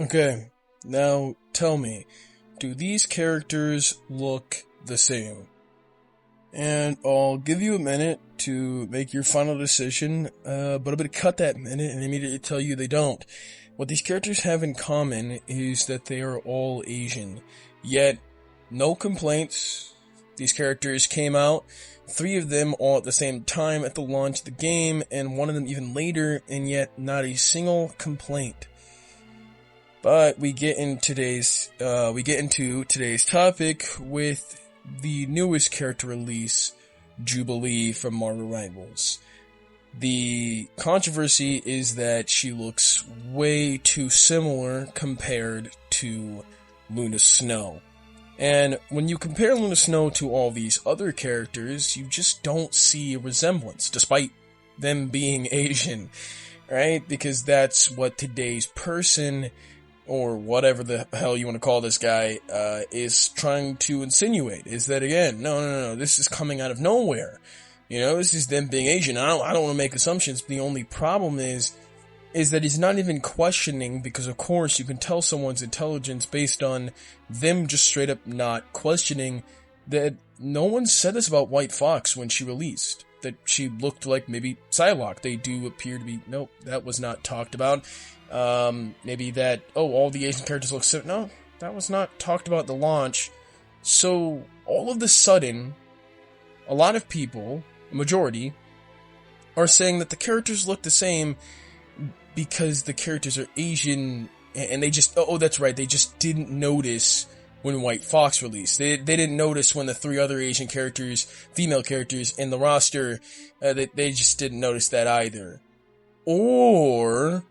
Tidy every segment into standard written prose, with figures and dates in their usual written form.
Okay, now tell me, do these characters look the same? And I'll give you a minute to make your final decision, but I'm gonna cut that minute and immediately tell you they don't. What these characters have in common is that they are all Asian. Yet, no complaints. These characters came out, 3 of them all at the same time at the launch of the game, and one of them even later, and yet not a single complaint. But we get into today's topic with the newest character release, Jubilee from Marvel Rivals. The controversy is that she looks way too similar compared to Luna Snow. And when you compare Luna Snow to all these other characters, you just don't see a resemblance, despite them being Asian, right? Because that's what today's person, or whatever the hell you want to call this guy, is trying to insinuate. Is that, again, no, this is coming out of nowhere. This is them being Asian. I don't want to make assumptions, but the only problem is that he's not even questioning, because of course you can tell someone's intelligence based on them just straight up not questioning that no one said this about White Fox when she released. That she looked like maybe Psylocke. They do appear to be, nope, that was not talked about. Maybe that, all the Asian characters look similar. No, that was not talked about at the launch. So, all of a sudden, a lot of people, a majority, are saying that the characters look the same because the characters are Asian, and they just, that's right, they just didn't notice when White Fox released. They didn't notice when the 3 other Asian characters, female characters in the roster, they just didn't notice that either. Or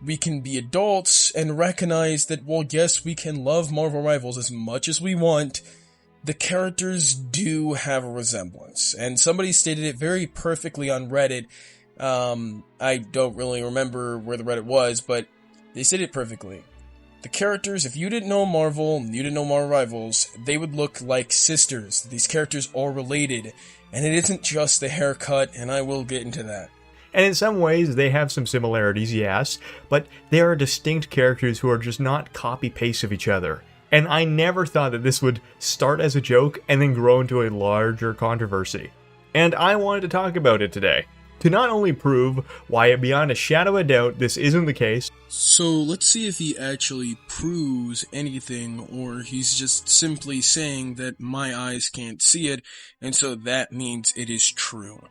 we can be adults and recognize that, well, yes, we can love Marvel Rivals as much as we want. The characters do have a resemblance. And somebody stated it very perfectly on Reddit. I don't really remember where the Reddit was, but they said it perfectly. The characters, if you didn't know Marvel, and you didn't know Marvel Rivals, they would look like sisters. These characters are related. And it isn't just the haircut, and I will get into that. And in some ways, they have some similarities, yes, but they are distinct characters who are just not copy-paste of each other. And I never thought that this would start as a joke and then grow into a larger controversy. And I wanted to talk about it today, to not only prove why beyond a shadow of doubt this isn't the case. So let's see if he actually proves anything, or he's just simply saying that my eyes can't see it, and so that means it is true.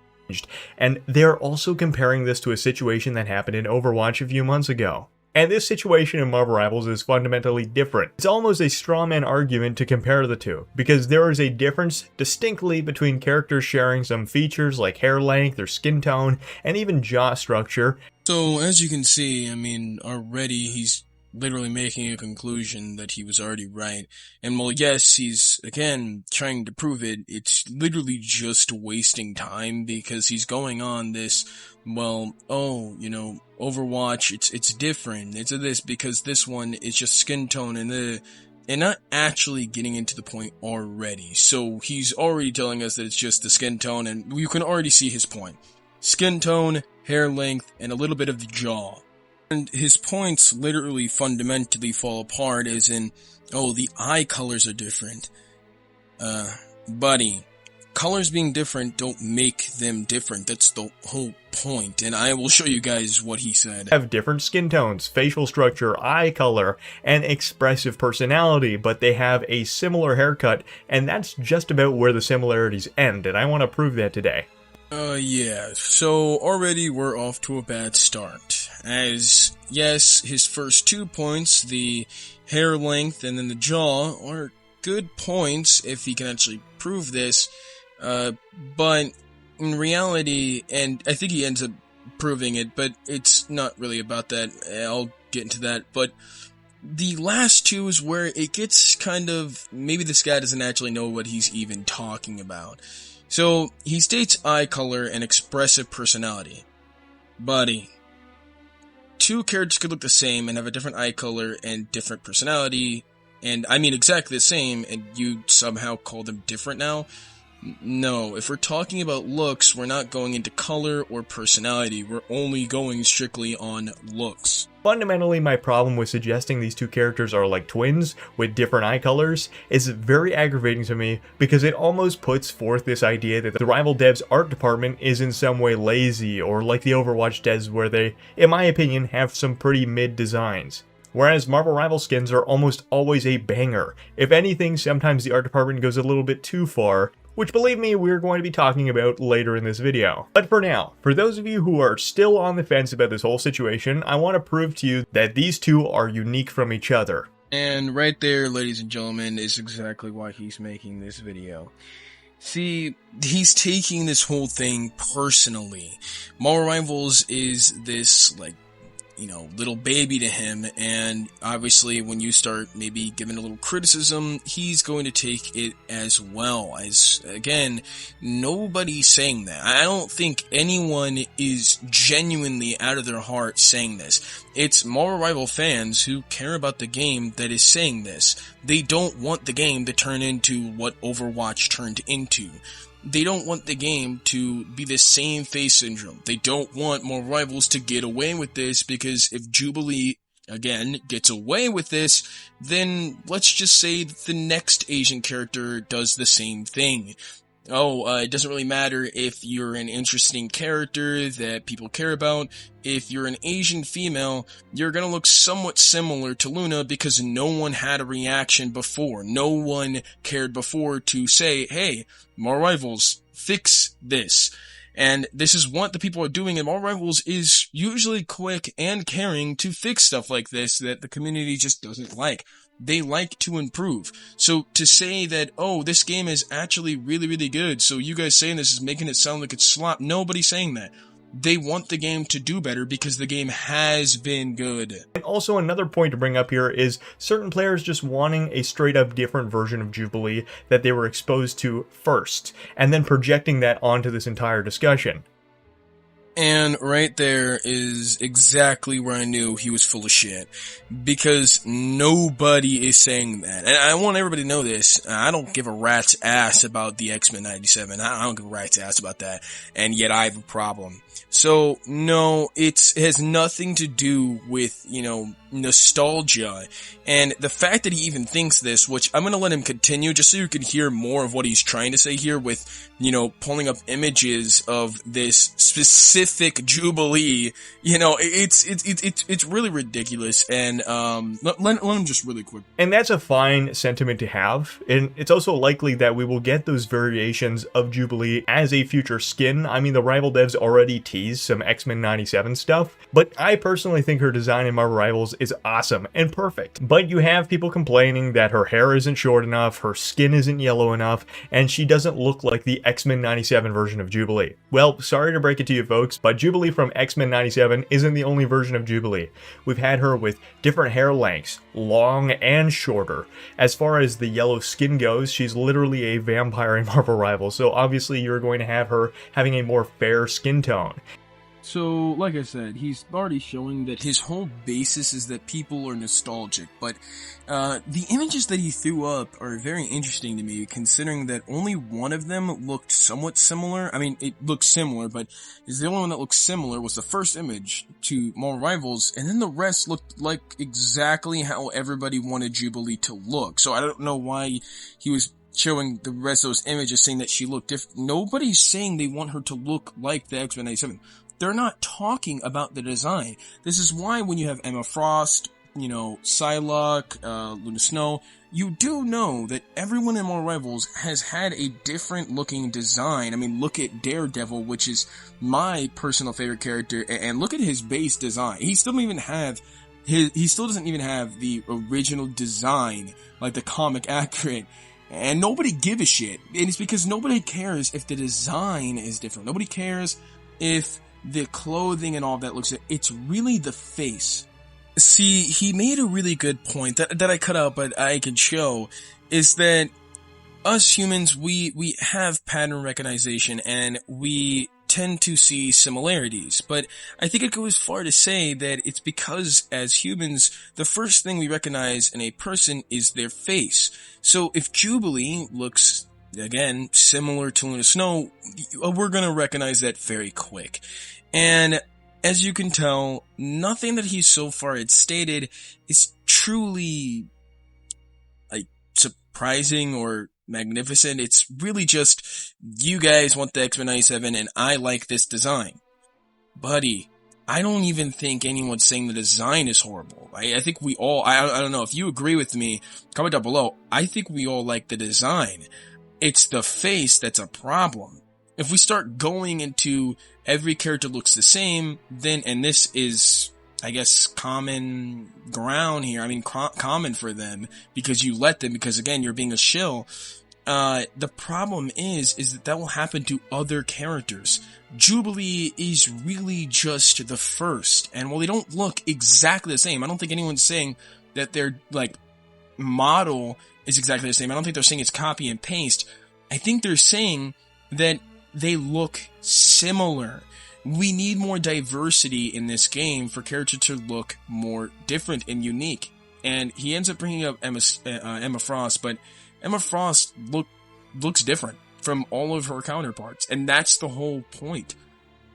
And they're also comparing this to a situation that happened in Overwatch a few months ago. And this situation in Marvel Rivals is fundamentally different. It's almost a straw man argument to compare the two, because there is a difference distinctly between characters sharing some features like hair length or skin tone, and even jaw structure. So, as you can see, already he's literally making a conclusion that he was already right. And well, yes, he's, again, trying to prove it. It's literally just wasting time, because he's going on this, Overwatch, it's different. It's this because this one is just skin tone and not actually getting into the point already. So he's already telling us that it's just the skin tone, and you can already see his point. Skin tone, hair length, and a little bit of the jaw. And his points literally fundamentally fall apart, as in, the eye colors are different. Buddy, colors being different don't make them different. That's the whole point, and I will show you guys what he said. Have different skin tones, facial structure, eye color, and expressive personality, but they have a similar haircut, and that's just about where the similarities end, and I want to prove that today. So already we're off to a bad start. As, yes, his first 2 points, the hair length and then the jaw, are good points if he can actually prove this, but in reality, and I think he ends up proving it, but it's not really about that. I'll get into that, but the last 2 is where it gets kind of, maybe this guy doesn't actually know what he's even talking about. So, he states eye color and expressive personality. Buddy, 2 characters could look the same and have a different eye color and different personality, and I mean exactly the same, and you somehow call them different now? No, if we're talking about looks, we're not going into color or personality. We're only going strictly on looks. Fundamentally, my problem with suggesting these two characters are like twins with different eye colors is very aggravating to me because it almost puts forth this idea that the rival devs art department is in some way lazy, or like the Overwatch devs where they, in my opinion, have some pretty mid designs. Whereas Marvel Rivals skins are almost always a banger. If anything, sometimes the art department goes a little bit too far, which believe me, we're going to be talking about later in this video. But for now, for those of you who are still on the fence about this whole situation, I want to prove to you that these two are unique from each other. And right there, ladies and gentlemen, is exactly why he's making this video. See, he's taking this whole thing personally. Marvel Rivals is this, like, little baby to him, and obviously when you start maybe giving a little criticism, he's going to take it as well. As, again, nobody's saying that. I don't think anyone is genuinely out of their heart saying this. It's Marvel Rival fans who care about the game that is saying this. They don't want the game to turn into what Overwatch turned into. They don't want the game to be the same face syndrome. They don't want more Rivals to get away with this, because if Jubilee, again, gets away with this, then let's just say that the next Asian character does the same thing. It doesn't really matter if you're an interesting character that people care about. If you're an Asian female, you're gonna look somewhat similar to Luna because no one had a reaction before. No one cared before to say, hey, Marvel Rivals, fix this. And this is what the people are doing, and Marvel Rivals is usually quick and caring to fix stuff like this that the community just doesn't like. They like to improve. So to say that, oh, this game is actually really, really good, so you guys saying this is making it sound like it's slop, nobody's saying that. They want the game to do better because the game has been good. And also another point to bring up here is certain players just wanting a straight up different version of Jubilee that they were exposed to first, and then projecting that onto this entire discussion. And right there is exactly where I knew he was full of shit. Because nobody is saying that. And I want everybody to know this. I don't give a rat's ass about the X-Men 97. I don't give a rat's ass about that. And yet I have a problem. So, no, it has nothing to do with, nostalgia. And the fact that he even thinks this, which I'm gonna let him continue just so you can hear more of what he's trying to say here with, pulling up images of this specific Jubilee, it's really ridiculous. And, let him just really quick. And that's a fine sentiment to have. And it's also likely that we will get those variations of Jubilee as a future skin. I mean, the rival devs already teased some X-Men 97 stuff, but I personally think her design in Marvel Rivals is awesome and perfect. But you have people complaining that her hair isn't short enough, her skin isn't yellow enough, and she doesn't look like the X-Men 97 version of Jubilee. Well, sorry to break it to you folks, but Jubilee from X-Men 97 isn't the only version of Jubilee. We've had her with different hair lengths, long and shorter. As far as the yellow skin goes, she's literally a vampire in Marvel Rivals, so obviously you're going to have her having a more fair skin tone. So, like I said, he's already showing that his whole basis is that people are nostalgic, but the images that he threw up are very interesting to me, considering that only one of them looked somewhat similar. I mean, it looked similar, but the only one that looked similar was the first image to Marvel Rivals, and then the rest looked like exactly how everybody wanted Jubilee to look. So I don't know why he was showing the rest of those images saying that she looked different. Nobody's saying they want her to look like the X-Men 97. They're not talking about the design. This is why when you have Emma Frost, Psylocke, Luna Snow, you do know that everyone in Marvel Rivals has had a different looking design. I mean, look at Daredevil, which is my personal favorite character, and look at his base design. He still doesn't even have the original design, like the comic accurate. And nobody give a shit. And it's because nobody cares if the design is different. Nobody cares if the clothing and all that looks, it's really the face. See, he made a really good point that I cut out, but I can show, is that us humans, we have pattern recognition and we tend to see similarities, but I think it goes far to say that it's because as humans, the first thing we recognize in a person is their face. So if Jubilee looks again, similar to Luna Snow, we're gonna recognize that very quick. And as you can tell, nothing that he so far had stated is truly, like, surprising or magnificent. It's really just, you guys want the X-Men 97 and I like this design. Buddy, I don't even think anyone's saying the design is horrible. I think we all, I don't know, if you agree with me, comment down below. I think we all like the design. It's the face that's a problem. If we start going into every character looks the same, then, and this is, I guess, common ground here. I mean, common for them, because you let them, because again, you're being a shill. The problem is that will happen to other characters. Jubilee is really just the first, and while they don't look exactly the same, I don't think anyone's saying that their, like, model is exactly the same. I don't think they're saying it's copy and paste. I think they're saying that they look similar. We need more diversity in this game for characters to look more different and unique. And he ends up bringing up Emma Frost, but Emma Frost looks different from all of her counterparts, and that's the whole point.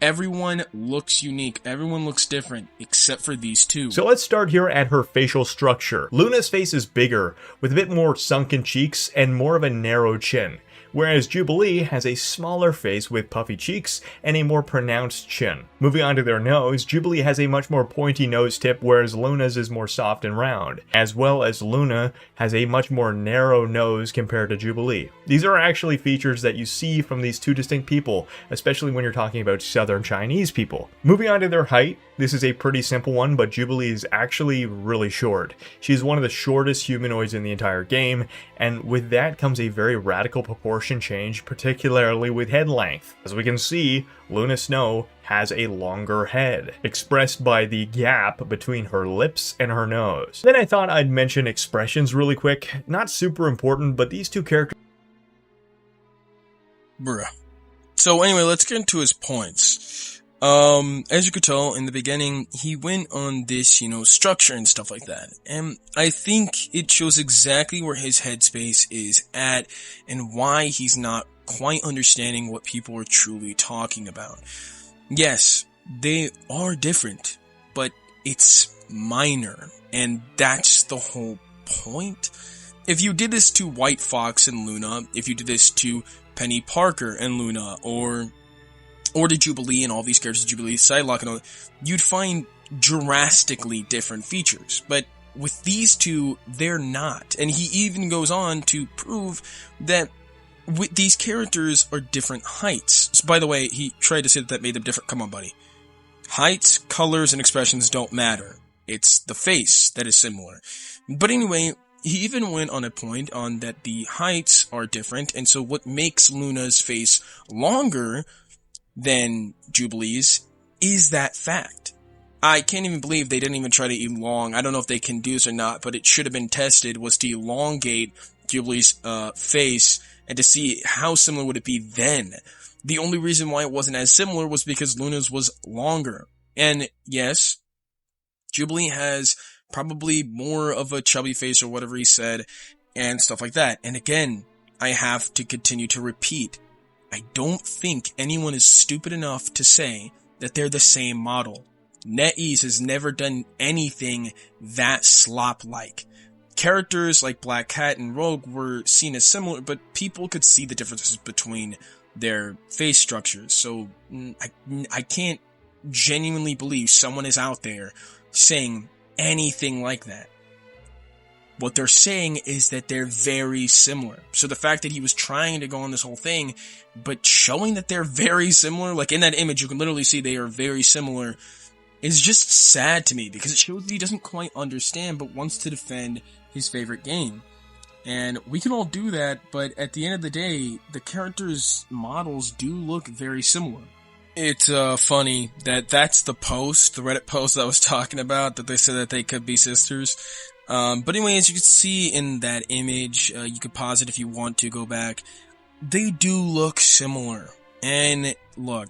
Everyone looks unique. Everyone looks different, except for these two. So let's start here at her facial structure. Luna's face is bigger, with a bit more sunken cheeks and more of a narrow chin, whereas Jubilee has a smaller face with puffy cheeks and a more pronounced chin. Moving on to their nose, Jubilee has a much more pointy nose tip, whereas Luna's is more soft and round, as well as Luna has a much more narrow nose compared to Jubilee. These are actually features that you see from these two distinct people, especially when you're talking about Southern Chinese people. Moving on to their height, this is a pretty simple one, but Jubilee is actually really short. She's one of the shortest humanoids in the entire game, and with that comes a very radical proportion change, particularly with head length. As we can see, Luna Snow has a longer head, expressed by the gap between her lips and her nose. Then I thought I'd mention expressions really quick. Not super important, but these two characters... Bruh. So anyway, let's get into his points. As you could tell in the beginning, he went on this, structure and stuff like that. And I think it shows exactly where his headspace is at and why he's not quite understanding what people are truly talking about. Yes, they are different, but it's minor, and that's the whole point. If you did this to White Fox and Luna, if you did this to Penny Parker and Luna, or to Jubilee and all these characters, Jubilee, Psylocke and all, you'd find drastically different features. But with these two, they're not. And he even goes on to prove that these characters are different heights. So, by the way, he tried to say that made them different. Come on, buddy. Heights, colors, and expressions don't matter. It's the face that is similar. But anyway, he even went on a point on that the heights are different, and so what makes Luna's face longer than Jubilee's is that fact. I can't even believe they didn't even try to elongate. I don't know if they can do this or not, but it should have been tested, was to elongate Jubilee's face and to see how similar would it be then. The only reason why it wasn't as similar was because Luna's was longer. And yes, Jubilee has probably more of a chubby face or whatever he said and stuff like that. And again, I have to continue to repeat, I don't think anyone is stupid enough to say that they're the same model. NetEase has never done anything that slop-like. Characters like Black Cat and Rogue were seen as similar, but people could see the differences between their face structures. So I can't genuinely believe someone is out there saying anything like that. What they're saying is that they're very similar. So the fact that he was trying to go on this whole thing, but showing that they're very similar, like in that image you can literally see they are very similar, is just sad to me, because it shows that he doesn't quite understand but wants to defend his favorite game. And we can all do that, but at the end of the day, the characters' models do look very similar. It's funny that that's the post, the Reddit post I was talking about, that they said that they could be sisters. But anyway, as you can see in that image, you could pause it if you want to go back. They do look similar. And look,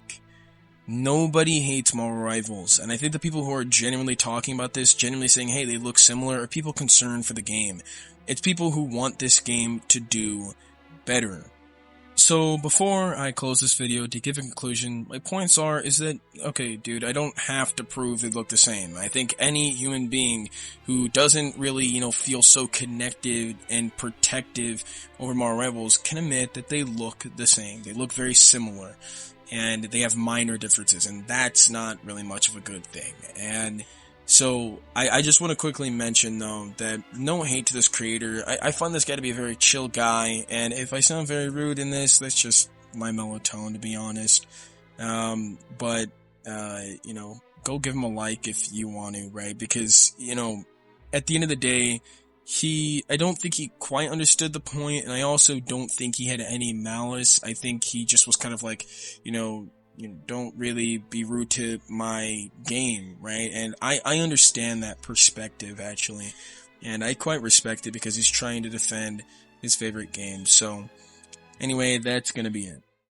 nobody hates Marvel Rivals. And I think the people who are genuinely talking about this, genuinely saying, hey, they look similar, are people concerned for the game. It's people who want this game to do better. So before I close this video, to give a conclusion, my points is that, okay, dude, I don't have to prove they look the same. I think any human being who doesn't really, feel so connected and protective over Marvel Rivals can admit that they look the same. They look very similar, and they have minor differences, and that's not really much of a good thing. And so, I just want to quickly mention, though, that no hate to this creator. I find this guy to be a very chill guy, and if I sound very rude in this, that's just my mellow tone, to be honest. But go give him a like if you want to, right? Because, at the end of the day, I don't think he quite understood the point, and I also don't think he had any malice. I think he just was kind of like, don't really be rude to my game, right? And I understand that perspective, actually. And I quite respect it because he's trying to defend his favorite game. So, anyway, that's gonna be it.